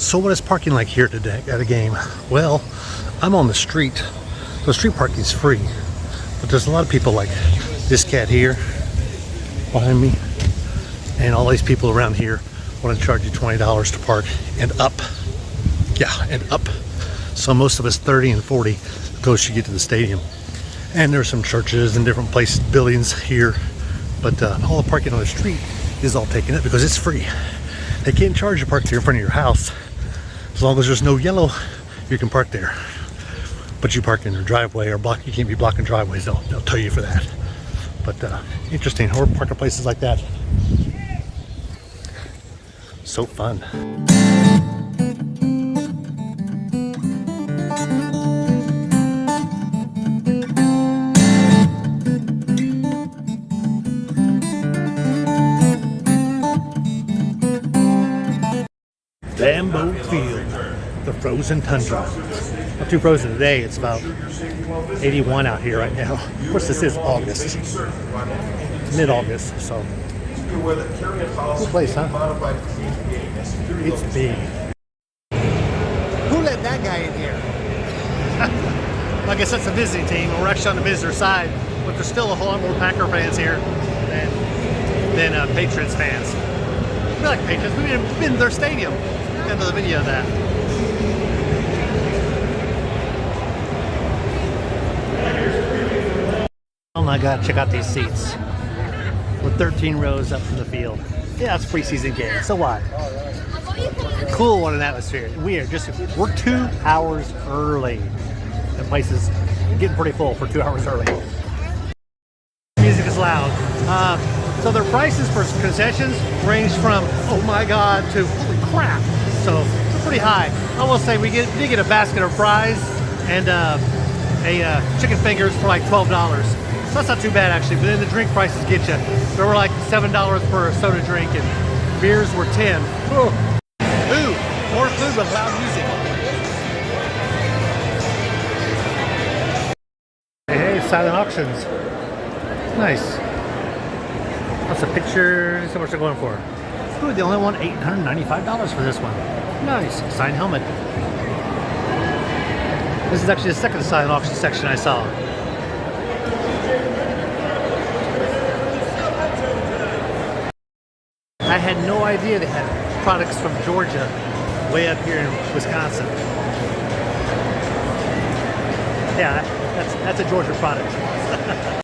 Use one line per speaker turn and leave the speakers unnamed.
So what is parking like here today at a game? Well, I'm on the street. So street parking is free, but there's a lot of people like this cat here behind me, and all these people around here want to charge you $20 to park and up. Yeah, and up. So most of us 30 and 40 goes to get to the stadium. And there's some churches and different places, buildings here, but all the parking on the street is all taken up because it's free. They can't charge you to park here in front of your house. As long as there's no yellow, you can park there. But you park in your driveway or block, you can't be blocking driveways. They'll tell you for that. But interesting, or parking places like that. So fun. Lambeau Field, the frozen tundra. Not too frozen today, it's about 81 out here right now. Of course, this is August, mid-August, so. Good place, huh? It's big. Who let that guy in here? I guess that's a visiting team, and we're actually on the visitor side, but there's still a whole lot more Packer fans here than Patriots fans. We like Patriots, we've been to their stadium. Got another video of that. Oh my God, check out these seats. We're 13 rows up from the field. Yeah, it's a preseason game, so what? Cool one in atmosphere. We're 2 hours early. The place is getting pretty full for 2 hours early. Music is loud. So their prices for concessions range from, oh my God, to holy crap. So they're pretty high. I will say we did get a basket of fries and chicken fingers for like $12. So that's not too bad actually, but then the drink prices get you. They were like $7 per soda drink and beers were 10. Ooh, more food with loud music. Hey, silent auctions. Nice. Lots of pictures. How much they're going for? Ooh, they only want $895 for this one. Nice. Signed helmet. This is actually the second silent auction section I saw. I had no idea they had products from Georgia way up here in Wisconsin. Yeah, that's a Georgia product.